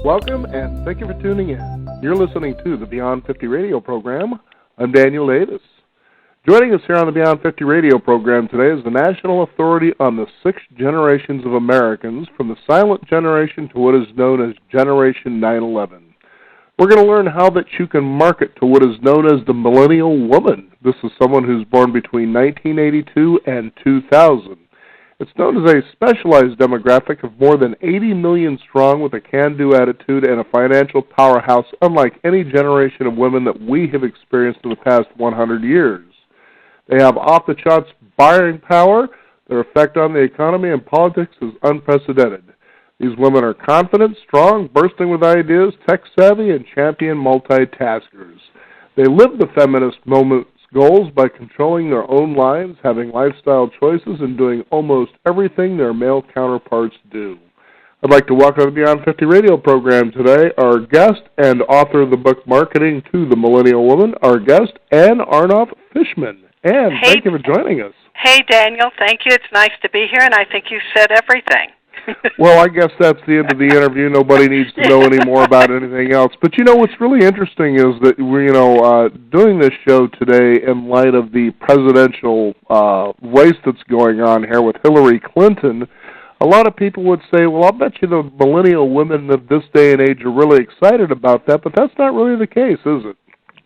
Welcome, and thank you for tuning in. You're listening to the Beyond 50 radio program. I'm Daniel Davis. Joining us here on the Beyond 50 radio program today is the national authority on the 6 generations of Americans, from the silent generation to what is known as Generation 9/11. We're going to learn how that you can market to what is known as the Millennial woman. This is someone who's born between 1982 and 2000. It's known as a specialized demographic of more than 80 million strong with a can-do attitude and a financial powerhouse unlike any generation of women that we have experienced in the past 100 years. They have off-the-charts buying power. Their effect on the economy and politics is unprecedented. These women are confident, strong, bursting with ideas, tech-savvy, and champion multitaskers. They live the feminist moment's goals by controlling their own lives, having lifestyle choices, and doing almost everything their male counterparts do. I'd like to welcome to the Beyond 50 radio program today our guest and author of the book Marketing to the Millennial Woman, our guest, Ann Arnoff Fishman. Ann, thank you for joining us. Hey, Daniel. Thank you. It's nice to be here, and I think you said everything. Well, I guess that's the end of the interview. Nobody needs to know any more about anything else. But, what's really interesting is that we're, doing this show today in light of the presidential race that's going on here with Hillary Clinton. A lot of people would say, well, I'll bet you the millennial women of this day and age are really excited about that, but that's not really the case, is it?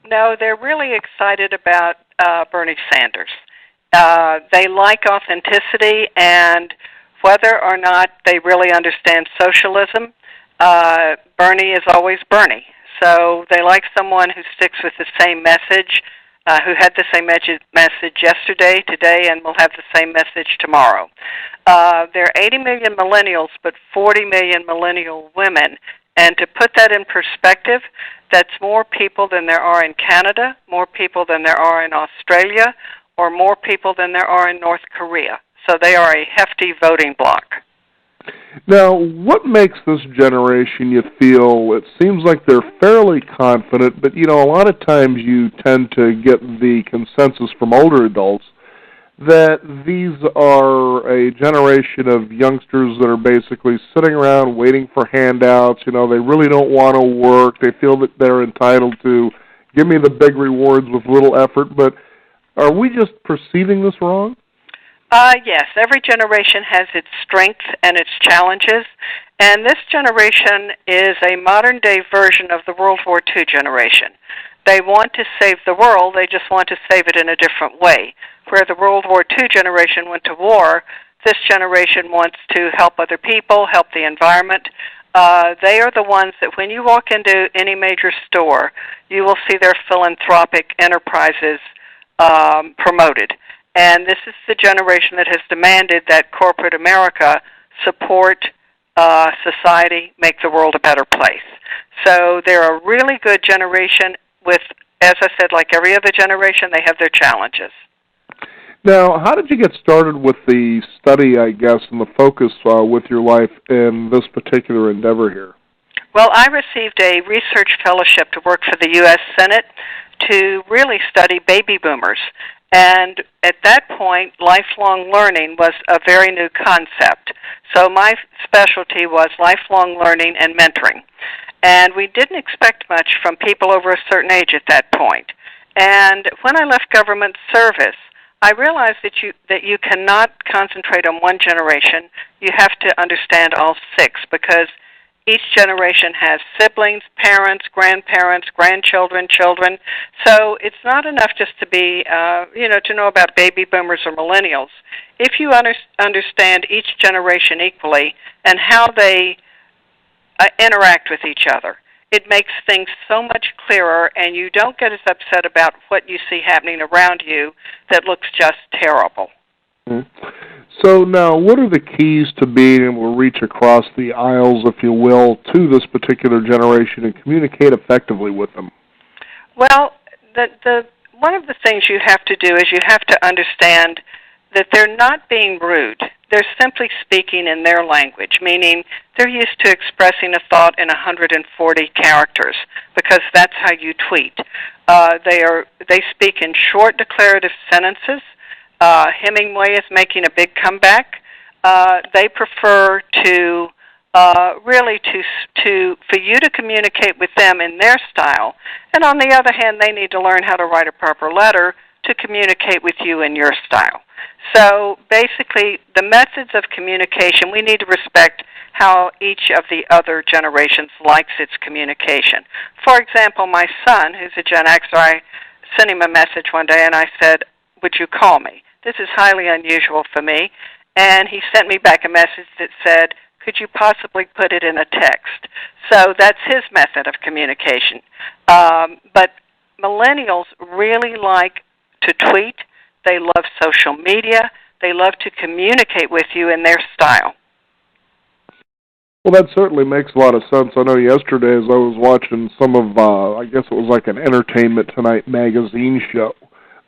No, they're really excited about Bernie Sanders. They like authenticity, and whether or not they really understand socialism, Bernie is always Bernie. So they like someone who sticks with the same message, who had the same message yesterday, today, and will have the same message tomorrow. There are 80 million millennials, but 40 million millennial women. And to put that in perspective, that's more people than there are in Canada, more people than there are in Australia, or more people than there are in North Korea. So they are a hefty voting bloc. Now, what makes this generation, you feel, it seems like they're fairly confident, but, a lot of times you tend to get the consensus from older adults that these are a generation of youngsters that are basically sitting around waiting for handouts. They really don't want to work. They feel that they're entitled to give me the big rewards with little effort. But are we just perceiving this wrong? Yes, every generation has its strengths and its challenges, and this generation is a modern-day version of the World War II generation. They want to save the world, they just want to save it in a different way. Where the World War II generation went to war, this generation wants to help other people, help the environment. They are the ones that when you walk into any major store, you will see their philanthropic enterprises promoted. And this is the generation that has demanded that corporate America support society, make the world a better place. So they're a really good generation with, as I said, like every other generation, they have their challenges. Now, how did you get started with the study, I guess, and the focus with your life in this particular endeavor here? Well, I received a research fellowship to work for the U.S. Senate to really study baby boomers. And at that point, lifelong learning was a very new concept. So my specialty was lifelong learning and mentoring. And we didn't expect much from people over a certain age at that point. And when I left government service, I realized that you cannot concentrate on one generation. You have to understand all 6, because each generation has siblings, parents, grandparents, grandchildren, children. So it's not enough just to be, to know about baby boomers or millennials. If you understand each generation equally and how they interact with each other, it makes things so much clearer, and you don't get as upset about what you see happening around you that looks just terrible. Mm-hmm. So now, what are the keys to being able to reach across the aisles, if you will, to this particular generation and communicate effectively with them? Well, one of the things you have to do is you have to understand that they're not being rude. They're simply speaking in their language, meaning they're used to expressing a thought in 140 characters, because that's how you tweet. They speak in short declarative sentences. Hemingway is making a big comeback. They prefer to really for you to communicate with them in their style. And on the other hand, they need to learn how to write a proper letter to communicate with you in your style. So basically, the methods of communication, we need to respect how each of the other generations likes its communication. For example, my son, who's a Gen Xer, I sent him a message one day and I said, "Would you call me?" This is highly unusual for me. And he sent me back a message that said, "Could you possibly put it in a text?" So that's his method of communication. But millennials really like to tweet. They love social media. They love to communicate with you in their style. Well, that certainly makes a lot of sense. I know yesterday as I was watching some of, I guess it was like an Entertainment Tonight magazine show,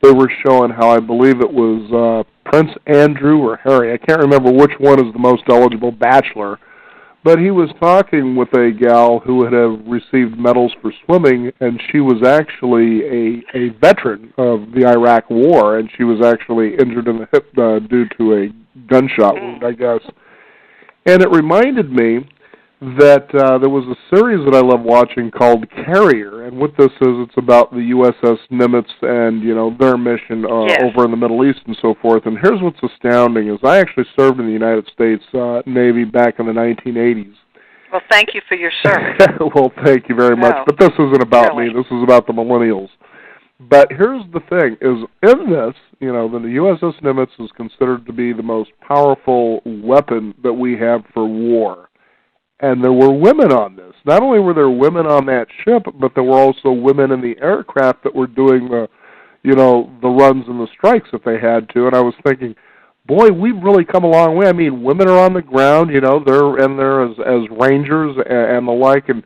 they were showing how I believe it was Prince Andrew or Harry. I can't remember which one is the most eligible bachelor, but he was talking with a gal who had received medals for swimming, and she was actually a veteran of the Iraq War, and she was actually injured in the hip due to a gunshot wound, I guess. And it reminded me that there was a series that I love watching called Carrier, and what this is, it's about the USS Nimitz and, you know, their mission over in the Middle East and so forth. And here's what's astounding is I actually served in the United States Navy back in the 1980s. Well, thank you for your service. Well, thank you very much. But this isn't about me. This is about the millennials. But here's the thing, is in this, you know, the USS Nimitz is considered to be the most powerful weapon that we have for war. And there were women on this. Not only were there women on that ship, but there were also women in the aircraft that were doing the, you know, the runs and the strikes if they had to. And I was thinking, boy, we've really come a long way. I mean, women are on the ground, you know, they're in there as rangers and the like. And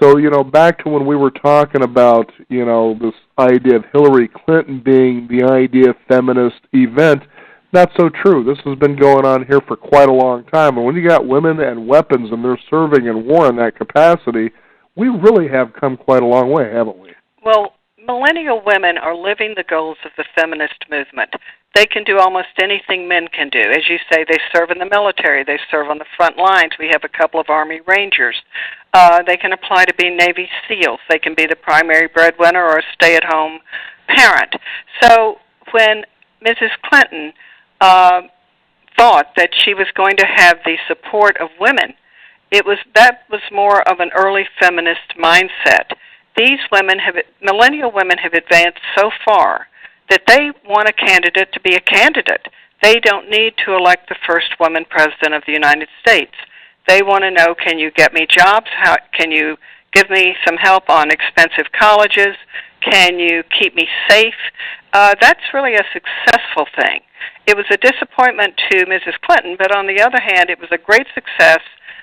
so, you know, back to when we were talking about, you know, this idea of Hillary Clinton being the idea feminist event, not so true. This has been going on here for quite a long time. And when you got women and weapons and they're serving in war in that capacity, we really have come quite a long way, haven't we? Well, millennial women are living the goals of the feminist movement. They can do almost anything men can do. As you say, they serve in the military. They serve on the front lines. We have a couple of Army Rangers. They can apply to be Navy SEALs. They can be the primary breadwinner or a stay-at-home parent. So when Mrs. Clinton thought that she was going to have the support of women, that was more of an early feminist mindset. These women millennial women have advanced so far that they want a candidate to be a candidate. They don't need to elect the first woman president of the United States. They want to know, can you get me jobs? How can you give me some help on expensive colleges? Can you keep me safe? That's really a successful thing. It was a disappointment to Mrs. Clinton, but on the other hand, it was a great success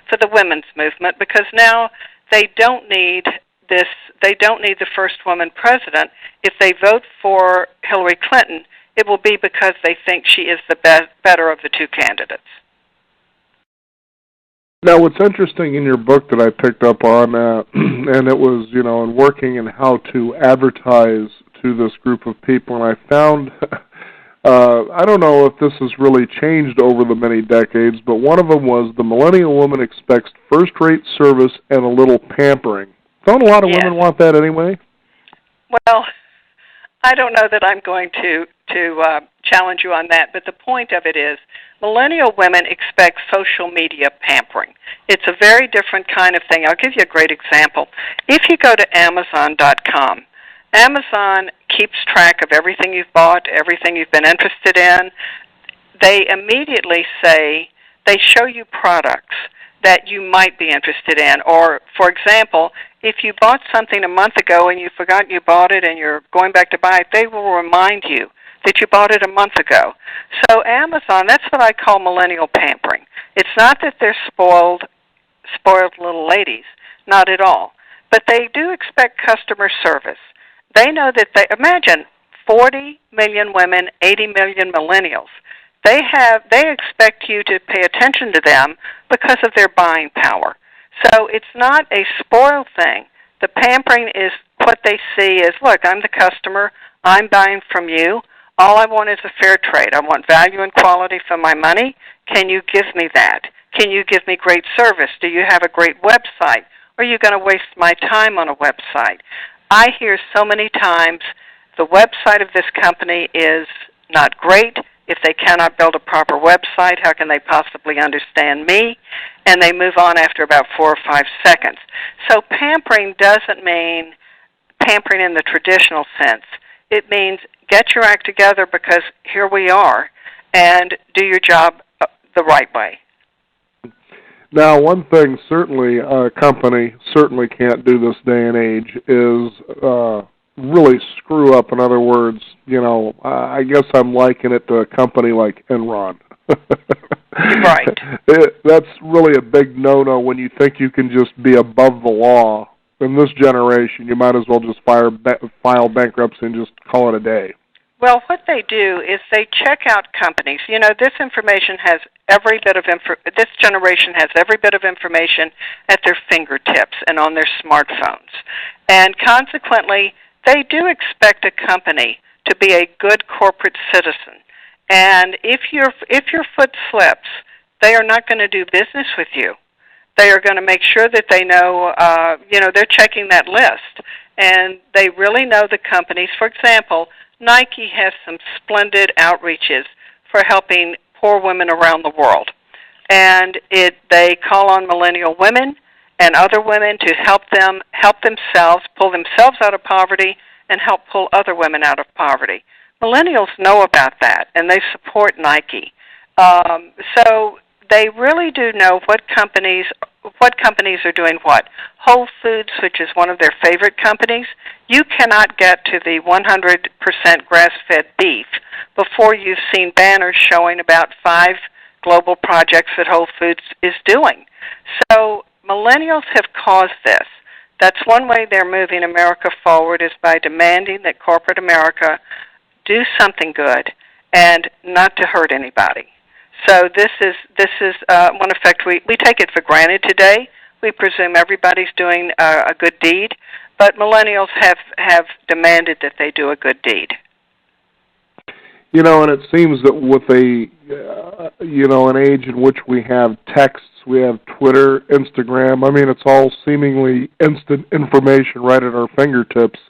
for the women's movement because now they don't need the first woman president. If they vote for Hillary Clinton, it will be because they think she is the better of the two candidates. Now, what's interesting in your book that I picked up on, and it was, you know, in working and how to advertise to this group of people, and I found, I don't know if this has really changed over the many decades, but one of them was the millennial woman expects first-rate service and a little pampering. Don't a lot of women want that anyway? Well, I don't know that I'm going to challenge you on that, but the point of it is millennial women expect social media pampering. It's a very different kind of thing. I'll give you a great example. If you go to Amazon.com, Amazon keeps track of everything you've bought, everything you've been interested in. They immediately they show you products that you might be interested in. Or, for example, if you bought something a month ago and you forgot you bought it and you're going back to buy it, they will remind you that you bought it a month ago. So Amazon, that's what I call millennial pampering. It's not that they're spoiled little ladies, not at all. But they do expect customer service. They know that imagine 40 million women, 80 million millennials. They expect you to pay attention to them because of their buying power. So it's not a spoiled thing. The pampering is what they see as, look, I'm the customer. I'm buying from you. All I want is a fair trade. I want value and quality for my money. Can you give me that? Can you give me great service? Do you have a great website? Or are you going to waste my time on a website? I hear so many times the website of this company is not great. If they cannot build a proper website, how can they possibly understand me? And they move on after about 4 or 5 seconds. So pampering doesn't mean pampering in the traditional sense. It means get your act together because here we are, and do your job the right way. Now, one thing certainly a company certainly can't do this day and age is really screw up. In other words, I guess I'm likening it to a company like Enron. Right. That's really a big no-no when you think you can just be above the law. In this generation, you might as well just file bankruptcy and just call it a day. Well, what they do is they check out companies. This information has every bit of this generation has every bit of information at their fingertips and on their smartphones. And consequently, they do expect a company to be a good corporate citizen. And if your foot slips, they are not going to do business with you. They are going to make sure that they know, they're checking that list. And they really know the companies. For example, Nike has some splendid outreaches for helping poor women around the world. And they call on millennial women and other women to help themselves, pull themselves out of poverty and help pull other women out of poverty. Millennials know about that, and they support Nike. So they really do know what companies are doing what. Whole Foods, which is one of their favorite companies, you cannot get to the 100% grass-fed beef before you've seen banners showing about 5 global projects that Whole Foods is doing. So millennials have caused this. That's one way they're moving America forward, is by demanding that corporate America do something good and not to hurt anybody. So this is one effect. We take it for granted today. We presume everybody's doing a good deed, but millennials have demanded that they do a good deed. And it seems that with an age in which we have texts, we have Twitter, Instagram. I mean, it's all seemingly instant information right at our fingertips.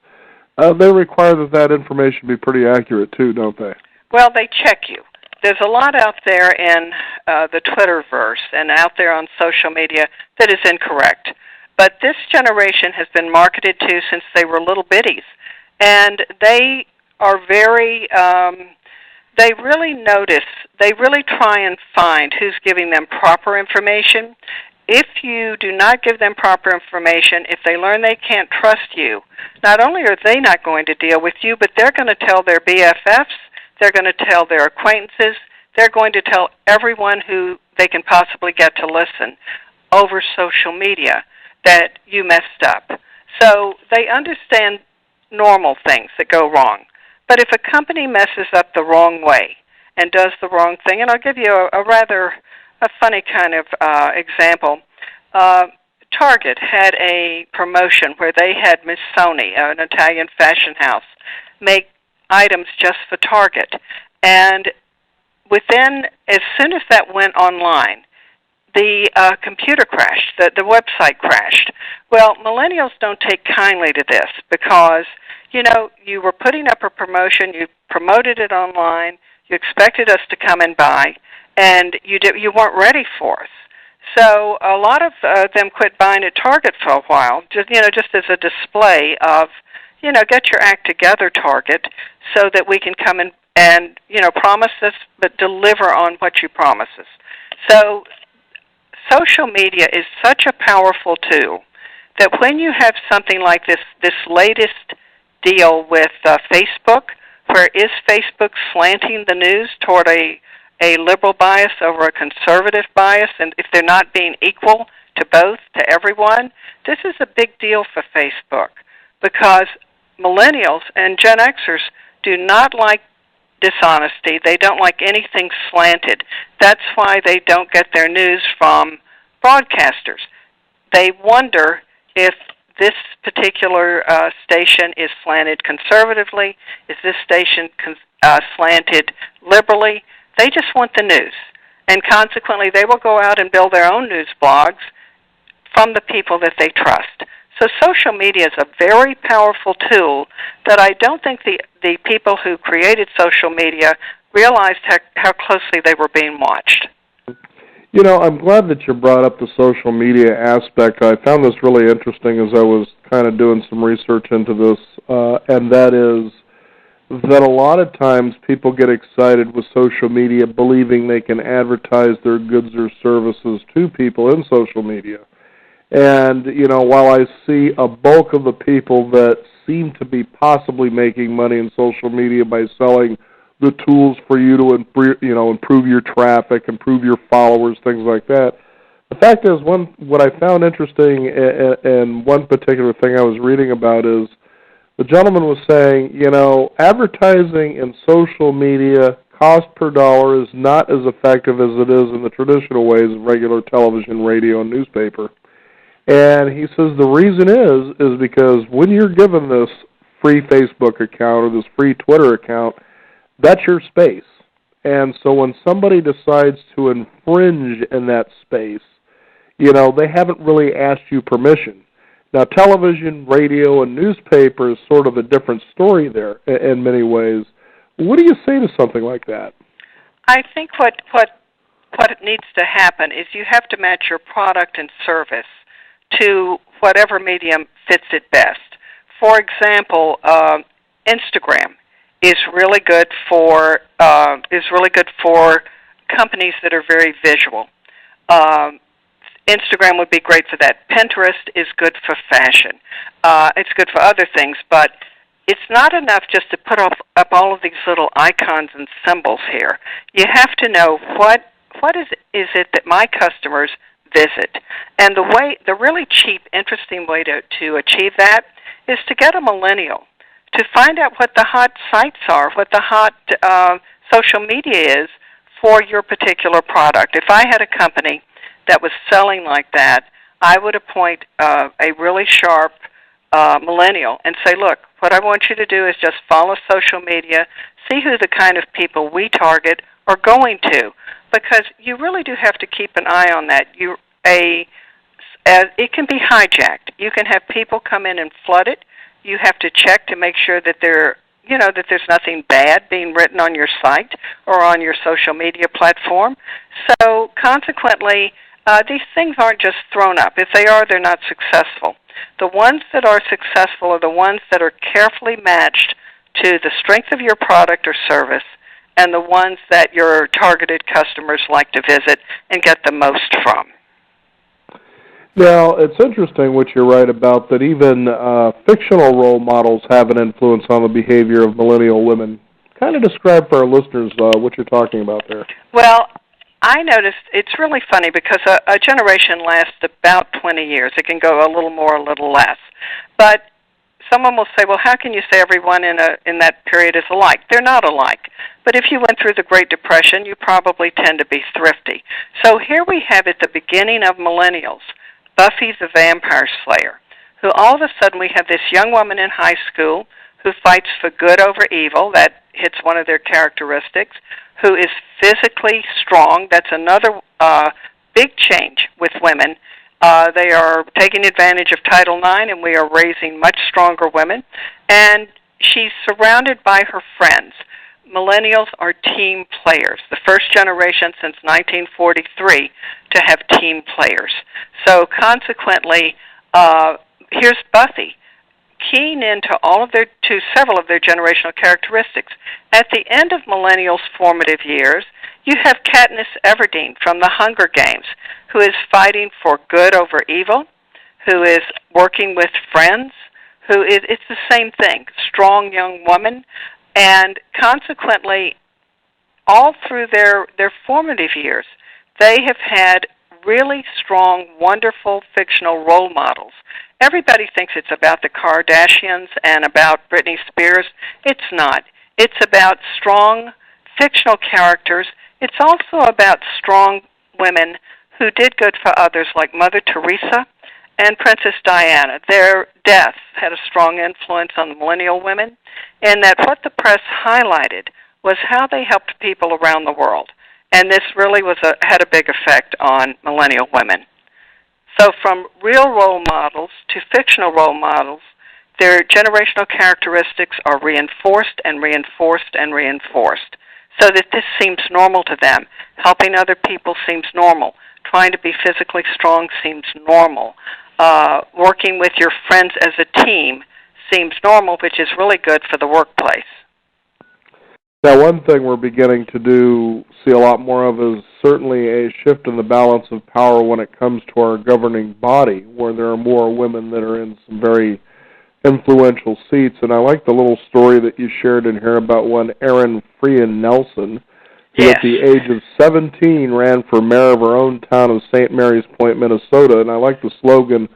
They require that information be pretty accurate too, don't they? Well, they check you. There's a lot out there in the Twitterverse and out there on social media that is incorrect. But this generation has been marketed to since they were little bitties. And they are very, they really try and find who's giving them proper information. If you do not give them proper information, if they learn they can't trust you, not only are they not going to deal with you, but they're going to tell their BFFs, they're going to tell their acquaintances, they're going to tell everyone who they can possibly get to listen over social media that you messed up. So they understand normal things that go wrong. But if a company messes up the wrong way and does the wrong thing, and I'll give you a funny kind of example. Target had a promotion where they had Miss Sony, an Italian fashion house, make items just for Target. And as soon as that went online, the computer crashed, the website crashed. Well, millennials don't take kindly to this because, you were putting up a promotion, you promoted it online, you expected us to come and buy, and you weren't ready for us. So a lot of them quit buying at Target for a while, just as a display of, get your act together, Target, so that we can come and promise this, but deliver on what you promise us. So social media is such a powerful tool that when you have something like this latest deal with Facebook, where is Facebook slanting the news toward a liberal bias over a conservative bias, and if they're not being equal to both, to everyone, this is a big deal for Facebook because millennials and Gen Xers do not like dishonesty. They don't like anything slanted. That's why they don't get their news from broadcasters. They wonder if this particular station is slanted conservatively, is this station slanted liberally. They just want the news. And consequently, they will go out and build their own news blogs from the people that they trust. So social media is a very powerful tool that I don't think the people who created social media realized how closely they were being watched. You know, I'm glad that you brought up the social media aspect. I found this really interesting as I was kind of doing some research into this, and that is that a lot of times people get excited with social media believing they can advertise their goods or services to people in social media. And, you know, while I see a bulk of the people that seem to be possibly making money in social media by selling the tools for you to improve your traffic, improve your followers, things like that, the fact is, what I found interesting and one particular thing I was reading about is the gentleman was saying, you know, advertising in social media, cost per dollar, is not as effective as it is in the traditional ways of regular television, radio, and newspaper. And he says the reason is because when you're given this free Facebook account or this free Twitter account, that's your space. And so when somebody decides to infringe in that space, you know, they haven't really asked you permission. Now, television, radio, and newspaper is sort of a different story there in many ways. What do you say to something like that? I think what needs to happen is you have to match your product and service to whatever medium fits it best. For example, Instagram is really good for companies that are very visual. Instagram would be great for that. Pinterest is good for fashion. It's good for other things, but it's not enough just to put up all of these little icons and symbols here. You have to know what is it that my customers visit. And the really cheap, interesting way to achieve that is to get a millennial to find out what the hot sites are, what the hot social media is for your particular product. If I had a company that was selling like that, I would appoint a really sharp millennial and say, look, what I want you to do is just follow social media, see who the kind of people we target are going to, because you really do have to keep an eye on that. It can be hijacked. You can have people come in and flood it. You have to check to make sure that that there's nothing bad being written on your site or on your social media platform. So consequently, these things aren't just thrown up. If they are, they're not successful. The ones that are successful are the ones that are carefully matched to the strength of your product or service and the ones that your targeted customers like to visit and get the most from. Now, it's interesting what you're right about, that even fictional role models have an influence on the behavior of millennial women. Kind of describe for our listeners what you're talking about there. Well, I noticed it's really funny because a generation lasts about 20 years. It can go a little more, a little less. But someone will say, well, how can you say everyone in that period is alike? They're not alike. But if you went through the Great Depression, you probably tend to be thrifty. So here we have at the beginning of millennials, Buffy the Vampire Slayer, who all of a sudden we have this young woman in high school who fights for good over evil. That hits one of their characteristics. Who is physically strong. That's another big change with women. They are taking advantage of Title IX, and we are raising much stronger women. And she's surrounded by her friends. Millennials are team players, the first generation since 1943 to have team players. So consequently, here's Buffy, keying into several of their generational characteristics. At the end of millennials' formative years, you have Katniss Everdeen from the Hunger Games, who is fighting for good over evil, who is working with friends, it's the same thing, strong young woman, and consequently, all through their formative years, they have had really strong, wonderful fictional role models. Everybody thinks it's about the Kardashians and about Britney Spears. It's not. It's about strong fictional characters. It's also about strong women who did good for others, like Mother Teresa and Princess Diana. Their deaths had a strong influence on the millennial women, in that what the press highlighted was how they helped people around the world. and this really had a big effect on millennial women. So from real role models to fictional role models, their generational characteristics are reinforced and reinforced and reinforced, so that this seems normal to them. Helping other people seems normal. Trying to be physically strong seems normal. Working with your friends as a team seems normal, which is really good for the workplace. Now, one thing we're beginning to see a lot more of is certainly a shift in the balance of power when it comes to our governing body, where there are more women that are in some very influential seats. And I like the little story that you shared in here about one Erin Frean Nelson, who Yes. at the age of 17 ran for mayor of her own town of St. Mary's Point, Minnesota. And I like the slogan,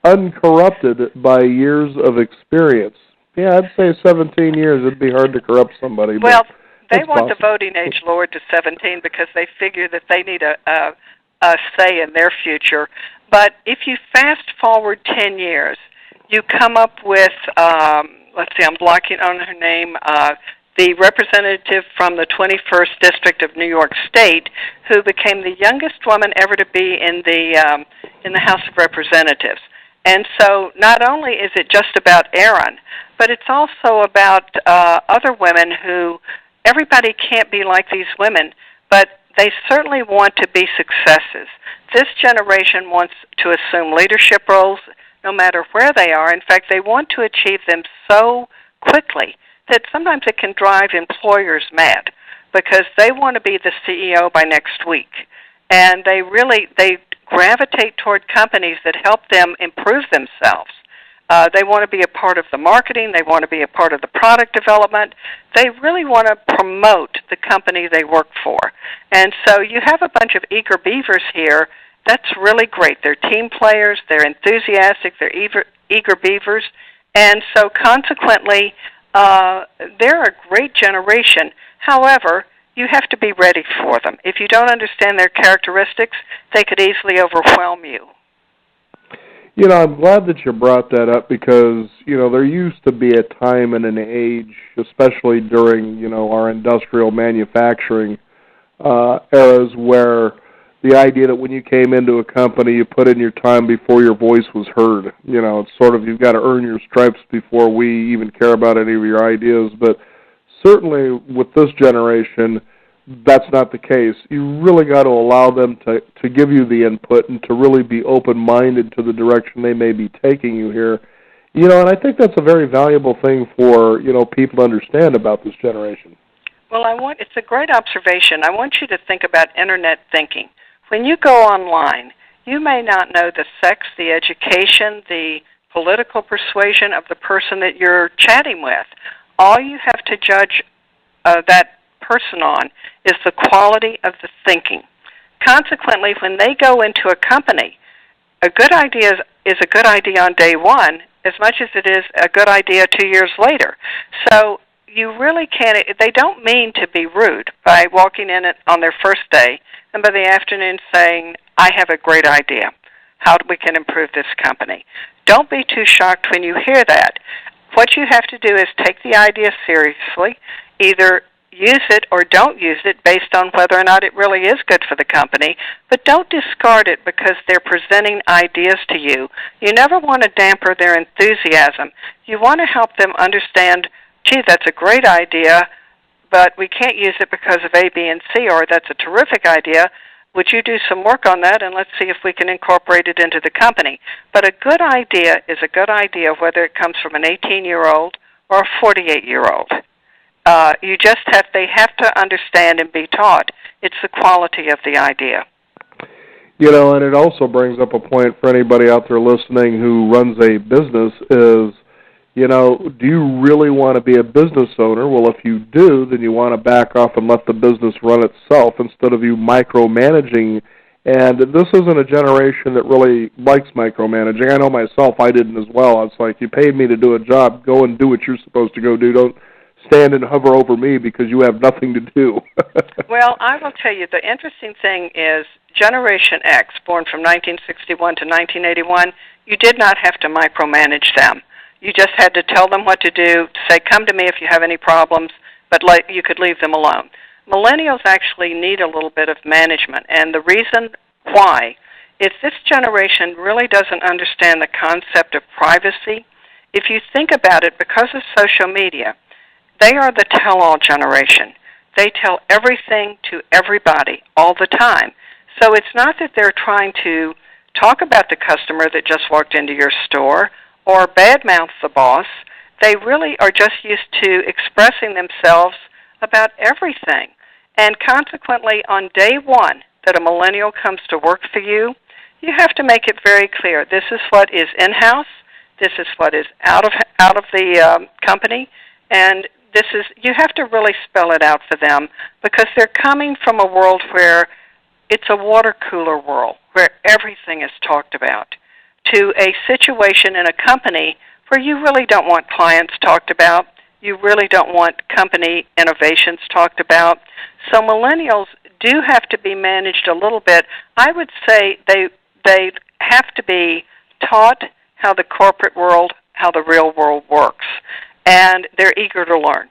uncorrupted by years of experience. Yeah, I'd say 17 years. It'd be hard to corrupt somebody. Well, they want possible. the voting age lowered to 17 because they figure that they need a say in their future. But if you fast forward 10 years, you come up with, let's see, I'm blocking on her name, the representative from the 21st District of New York State, who became the youngest woman ever to be in the House of Representatives. And so not only is it just about Erin, but it's also about other women who, everybody can't be like these women, but they certainly want to be successes. This generation wants to assume leadership roles no matter where they are. In fact, they want to achieve them so quickly that sometimes it can drive employers mad because they want to be the CEO by next week. And they gravitate toward companies that help them improve themselves. They want to be a part of the marketing. They want to be a part of the product development. They really want to promote the company they work for. And so you have a bunch of eager beavers here. That's really great. They're team players. They're enthusiastic. They're eager beavers. And so consequently, they're a great generation. However, you have to be ready for them. If you don't understand their characteristics, they could easily overwhelm you. You know, I'm glad that you brought that up because, you know, there used to be a time and an age, especially during, you know, our industrial manufacturing eras where the idea that when you came into a company, you put in your time before your voice was heard. You know, it's sort of you've got to earn your stripes before we even care about any of your ideas. But certainly with this generation, that's not the case. You really got to allow them to give you the input and to really be open-minded to the direction they may be taking you here. You know, and I think that's a very valuable thing for, you know, people to understand about this generation. Well, it's a great observation. I want you to think about Internet thinking. When you go online, you may not know the sex, the education, the political persuasion of the person that you're chatting with. All you have to judge that person on is the quality of the thinking. Consequently, when they go into a company, a good idea is a good idea on day one as much as it is a good idea 2 years later. So you really can't, they don't mean to be rude by walking in on their first day and by the afternoon saying, I have a great idea, how we can improve this company. Don't be too shocked when you hear that. What you have to do is take the idea seriously, either use it or don't use it based on whether or not it really is good for the company, but don't discard it because they're presenting ideas to you. You never want to damper their enthusiasm. You want to help them understand, gee, that's a great idea, but we can't use it because of A, B, and C, or that's a terrific idea. Would you do some work on that, and let's see if we can incorporate it into the company. But a good idea is a good idea whether it comes from an 18-year-old or a 48-year-old. They have to understand and be taught. It's the quality of the idea. You know, and it also brings up a point for anybody out there listening who runs a business is, you know, do you really want to be a business owner? Well, if you do, then you want to back off and let the business run itself instead of you micromanaging. And this isn't a generation that really likes micromanaging. I know myself, I didn't as well. It's like, you paid me to do a job, go and do what you're supposed to go do. Don't stand and hover over me because you have nothing to do. Well, I will tell you, the interesting thing is Generation X, born from 1961 to 1981, you did not have to micromanage them. You just had to tell them what to do, say, come to me if you have any problems, but you could leave them alone. millennials actually need a little bit of management. And the reason why is this generation really doesn't understand the concept of privacy. If you think about it, because of social media, they are the tell-all generation. They tell everything to everybody all the time. So it's not that they're trying to talk about the customer that just walked into your store or badmouth the boss. They really are just used to expressing themselves about everything. And consequently, on day one that a millennial comes to work for you, you have to make it very clear. This is what is in-house. This is what is out of the company. And you have to really spell it out for them, because they're coming from a world where it's a water cooler world, where everything is talked about, to a situation in a company where you really don't want clients talked about. You really don't want company innovations talked about. So millennials do have to be managed a little bit. I would say they have to be taught how the corporate world, how the real world works, and they're eager to learn.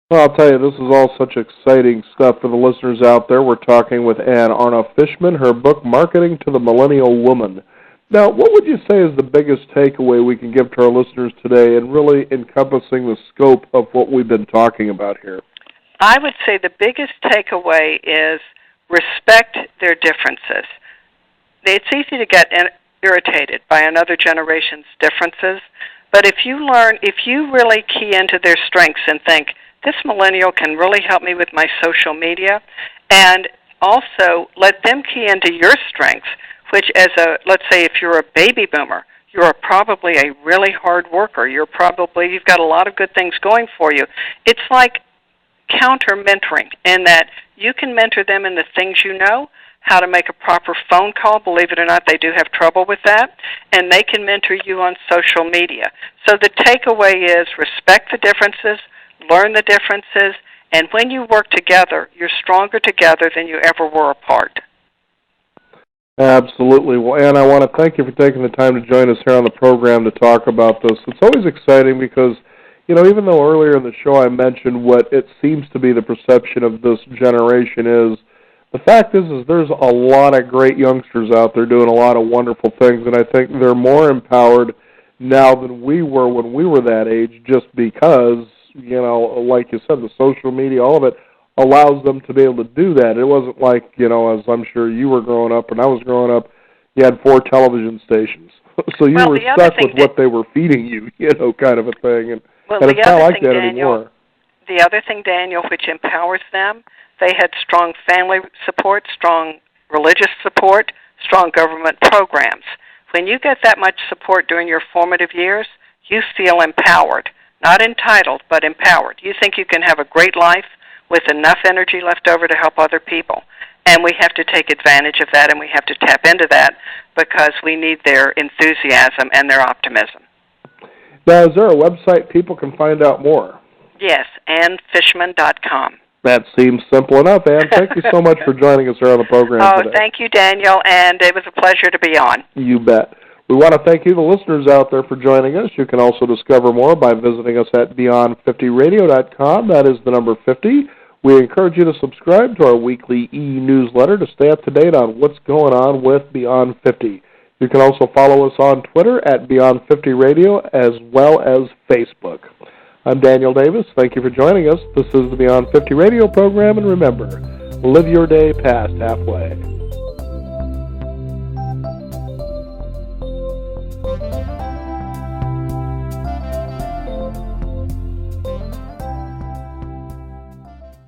Well, I'll tell you, this is all such exciting stuff for the listeners out there. We're talking with Ann Arnold-Fishman, her book, Marketing to the Millennial Woman. Now, what would you say is the biggest takeaway we can give to our listeners today in really encompassing the scope of what we've been talking about here? I would say the biggest takeaway is respect their differences. It's easy to get irritated by another generation's differences, but if you really key into their strengths and think, this millennial can really help me with my social media, and also let them key into your strengths, which let's say if you're a baby boomer, you're probably a really hard worker. You've got a lot of good things going for you. It's like counter-mentoring in that you can mentor them in the things you know, how to make a proper phone call. Believe it or not, they do have trouble with that. And they can mentor you on social media. So the takeaway is respect the differences, learn the differences, and when you work together, you're stronger together than you ever were apart. Absolutely. Well, Ann, I want to thank you for taking the time to join us here on the program to talk about this. It's always exciting because, even though earlier in the show I mentioned what it seems to be the perception of this generation is, the fact is there's a lot of great youngsters out there doing a lot of wonderful things, and I think they're more empowered now than we were when we were that age, just because, like you said, the social media, all of it allows them to be able to do that. It wasn't like, as I'm sure you were growing up and I was growing up, you had 4 television stations. So you were stuck with what they were feeding you, kind of a thing. And it's not like that anymore. The other thing, Daniel, which empowers them, they had strong family support, strong religious support, strong government programs. When you get that much support during your formative years, you feel empowered. Not entitled, but empowered. You think you can have a great life with enough energy left over to help other people. And we have to take advantage of that, and we have to tap into that because we need their enthusiasm and their optimism. Now, is there a website people can find out more? Yes, AnnFishman.com. That seems simple enough, Ann. Thank you so much for joining us here on the program today. Oh, thank you, Daniel, and it was a pleasure to be on. You bet. We want to thank you, the listeners out there, for joining us. You can also discover more by visiting us at Beyond50Radio.com. That is the number 50. We encourage you to subscribe to our weekly e-newsletter to stay up to date on what's going on with Beyond 50. You can also follow us on Twitter at Beyond50Radio as well as Facebook. I'm Daniel Davis. Thank you for joining us. This is the Beyond 50 Radio program, and remember, live your day past halfway.